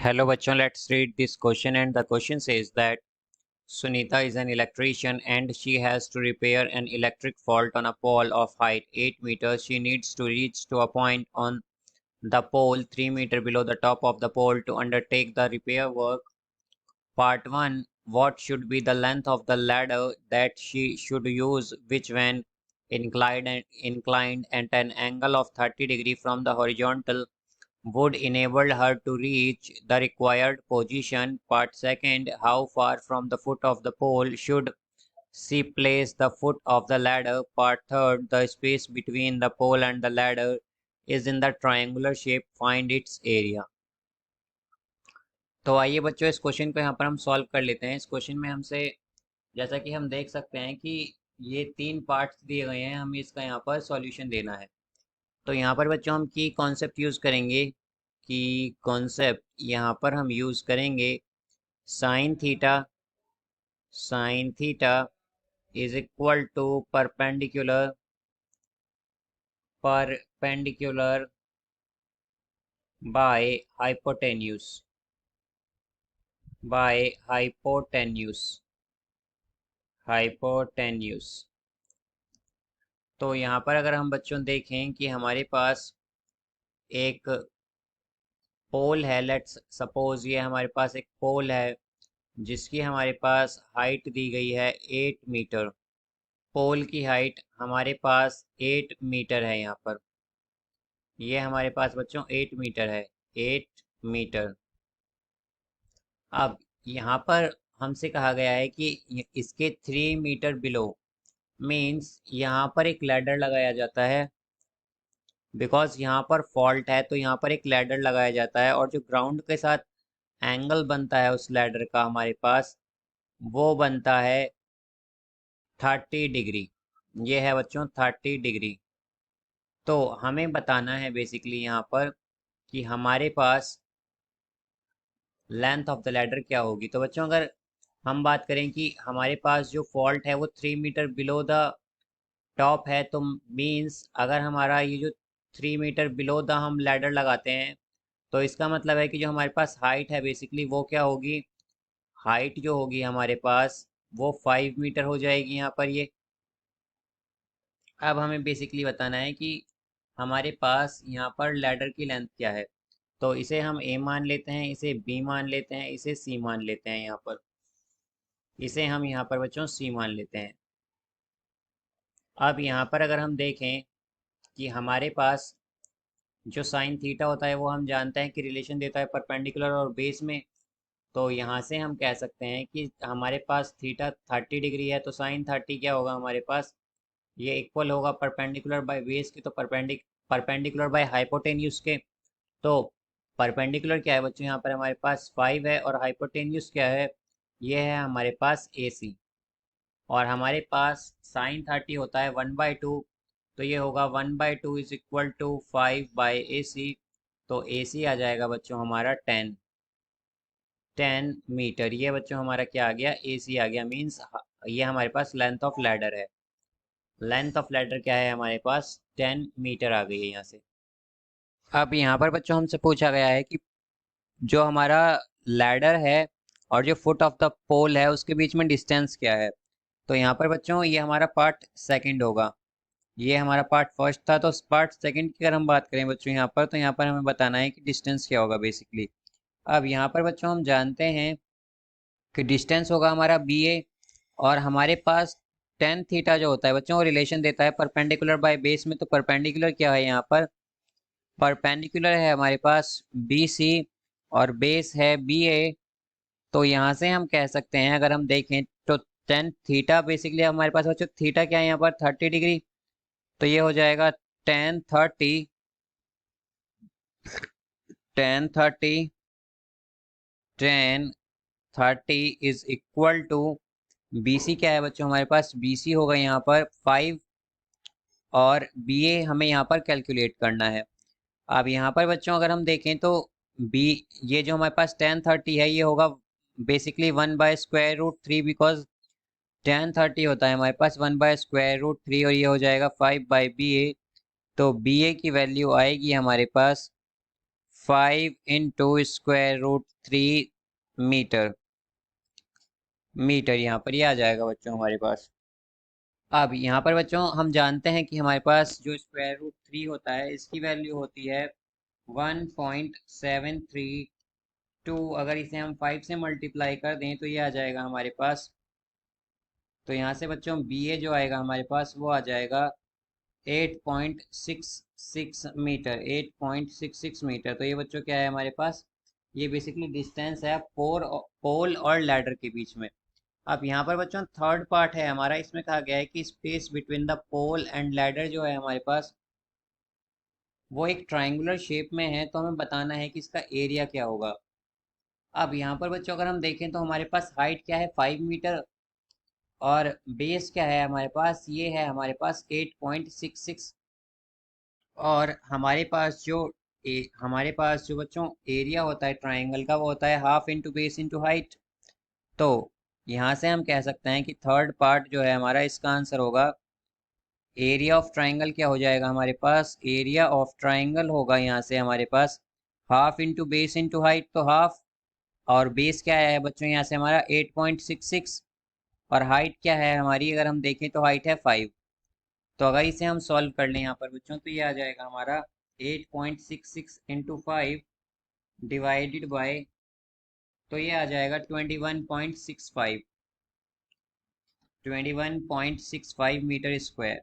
Hello bachon, let's read this question, and the question says that Sunita is an electrician and she has to repair an electric fault on a pole of height 8 meters. She needs to reach to a point on the pole 3 meters below the top of the pole to undertake the repair work. Part 1. What should be the length of the ladder that she should use, which when inclined at an angle of 30 degrees from the horizontal would enable her to reach the required position. Part 2. How far from the foot of the pole should she place the foot of the ladder? Part 3. The space between the pole and the ladder is in the triangular shape. Find its area. तो आइए बच्चों, इस question को यहाँ पर हम solve कर लेते हैं। इस क्वेश्चन में हमसे जैसा कि हम देख सकते हैं कि ये 3 पार्ट्स दिए गए हैं, हमें इसका यहाँ पर सॉल्यूशन देना है। तो यहाँ पर बच्चों हम की कॉन्सेप्ट यूज़ करेंगे। की कॉन्सेप्ट यहाँ पर हम यूज़ करेंगे sine theta is equal to perpendicular by hypotenuse. तो यहाँ पर अगर हम बच्चों देखें कि हमारे पास एक पोल है, लेट्स सपोज ये हमारे पास एक पोल है जिसकी हमारे पास हाइट दी गई है 8 मीटर। पोल की हाइट हमारे पास 8 मीटर है। यहाँ पर ये हमारे पास बच्चों 8 मीटर है, 8 मीटर। अब यहाँ पर हमसे कहा गया है कि इसके 3 मीटर बिलो मीन्स यहाँ पर एक लैडर लगाया जाता है, बिकॉज यहाँ पर फॉल्ट है तो यहाँ पर एक लैडर लगाया जाता है, और जो ग्राउंड के साथ एंगल बनता है उस लैडर का हमारे पास वो बनता है 30 डिग्री। ये है बच्चों 30 डिग्री। तो हमें बताना है बेसिकली यहाँ पर कि हमारे पास लेंथ ऑफ द लैडर क्या होगी। तो बच्चों अगर हम बात करें कि हमारे पास जो फॉल्ट है वो 3 मीटर बिलो द टॉप है, तो मीन्स अगर हमारा ये जो 3 मीटर बिलो द हम लैडर लगाते हैं तो इसका मतलब है कि जो हमारे पास हाइट है बेसिकली वो क्या होगी, हाइट जो होगी हमारे पास वो 5 मीटर हो जाएगी यहाँ पर ये। अब हमें बेसिकली बताना है कि हमारे पास यहाँ पर लैडर की लेंथ क्या है। तो इसे हम ए मान लेते हैं, इसे बी मान लेते हैं, इसे सी मान लेते हैं। यहाँ पर इसे हम यहाँ पर बच्चों सी मान लेते हैं। अब यहाँ पर अगर हम देखें कि हमारे पास जो साइन थीटा होता है वो हम जानते हैं कि रिलेशन देता है परपेंडिकुलर और बेस में। तो यहाँ से हम कह सकते हैं कि हमारे पास थीटा 30 डिग्री है तो साइन 30 क्या होगा हमारे पास, ये इक्वल होगा परपेंडिकुलर बाय बेस के, तो परपेंडिकुलर बाय हाइपोटेन्यूज के। तो परपेंडिकुलर क्या है बच्चों, यहाँ पर हमारे पास 5 है, और हाइपोटेन्यूज क्या है, ये है हमारे पास AC। और हमारे पास साइन 30 होता है 1/2, तो ये होगा 1/2 इज इक्वल टू 5/AC। तो AC आ जाएगा बच्चों हमारा 10 मीटर। ये बच्चों हमारा क्या आ गया, AC आ गया। मीन्स ये हमारे पास लेंथ ऑफ लैडर है। लेंथ ऑफ लैडर क्या है हमारे पास, 10 मीटर आ गई है यहाँ से। अब यहाँ पर बच्चों हमसे पूछा गया है कि जो हमारा लैडर है और जो फुट ऑफ द पोल है उसके बीच में डिस्टेंस क्या है। तो यहाँ पर बच्चों ये हमारा पार्ट सेकंड होगा, ये हमारा पार्ट फर्स्ट था। तो पार्ट सेकंड की अगर हम बात करें बच्चों यहाँ पर, तो यहाँ पर हमें बताना है कि डिस्टेंस क्या होगा बेसिकली। अब यहाँ पर बच्चों हम जानते हैं कि डिस्टेंस होगा हमारा BA, और हमारे पास टेन थीटा जो होता है बच्चों वो रिलेशन देता है परपेंडिकुलर बाय बेस में। तो परपेंडिकुलर क्या है यहाँ पर, परपेंडिकुलर है हमारे पास BC और बेस है BA। तो यहाँ से हम कह सकते हैं अगर हम देखें तो टेन थीटा बेसिकली हमारे पास बच्चों थीटा क्या है यहाँ पर 30 डिग्री। तो ये हो जाएगा tan thirty is equal to BC क्या है बच्चों हमारे पास, BC होगा यहाँ पर 5, और BA हमें यहाँ पर कैलकुलेट करना है। अब यहाँ पर बच्चों अगर हम देखें तो बी ये जो हमारे पास 1030 है ये होगा बेसिकली 1/√3, बिकॉज 1030 होता है हमारे पास 1/√3, और ये हो जाएगा 5/BA। तो BA की वैल्यू आएगी हमारे पास 5 into square root 3 metre. Metre यहाँ पर ये आ जाएगा बच्चों हमारे पास। अब यहाँ पर बच्चों हम जानते हैं कि हमारे पास जो स्क्वायर रूट 3 होता है इसकी वैल्यू होती है 1.732। अगर इसे हम 5 से मल्टीप्लाई कर दें तो ये आ जाएगा हमारे पास। तो यहाँ से बच्चों बी ए जो आएगा हमारे पास वो आ जाएगा 8.66 मीटर। 8.66 मीटर। तो ये बच्चों क्या है हमारे पास, ये बेसिकली डिस्टेंस है पोल और लैडर के बीच में। अब यहाँ पर बच्चों थर्ड पार्ट है हमारा, इसमें कहा गया है कि space between the pole and ladder जो है हमारे पास वो एक ट्रायंगुलर शेप में है, तो हमें बताना है कि इसका एरिया क्या होगा। अब यहाँ पर बच्चों अगर हम देखें तो हमारे पास हाइट क्या है 5 मीटर, और बेस क्या है हमारे पास, ये है हमारे पास 8.66। और हमारे पास जो बच्चों एरिया होता है ट्रायंगल का वो होता है half into base into height. तो यहाँ से हम कह सकते हैं कि थर्ड पार्ट जो है हमारा इसका आंसर होगा एरिया ऑफ ट्राइंगल। क्या हो जाएगा हमारे पास, एरिया ऑफ ट्राइंगल होगा यहाँ से हमारे पास half into base into height. तो हाफ, और बेस क्या है बच्चों यहाँ से हमारा 8.66, और हाइट क्या है हमारी अगर हम देखें तो हाइट है 5। तो अगर इसे हम सॉल्व कर लें यहाँ पर बच्चों तो ये आ जाएगा हमारा 8.66 इंटू 5 डिवाइडेड बाय, तो ये आ जाएगा 21.65। 21.65 मीटर स्क्वायर।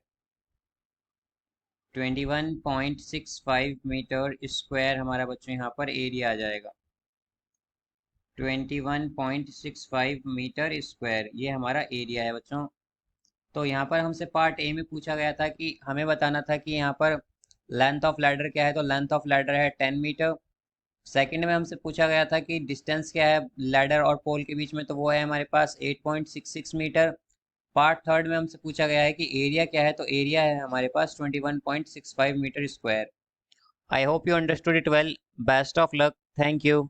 21.65 मीटर स्क्वायर हमारा बच्चों यहाँ पर एरिया आ जाएगा। 21.65 मीटर स्क्वायर ये हमारा एरिया है बच्चों। तो यहाँ पर हमसे पार्ट ए में पूछा गया था कि हमें बताना था कि यहाँ पर लेंथ ऑफ लैडर क्या है, तो लेंथ ऑफ लैडर है 10 मीटर। सेकंड में हमसे पूछा गया था कि डिस्टेंस क्या है लैडर और पोल के बीच में, तो वो है हमारे पास 8.66 मीटर। पार्ट थर्ड में हमसे पूछा गया है कि एरिया क्या है, तो एरिया है हमारे पास 21.65 metre square. I hope you understood it well. Best of luck. Thank you.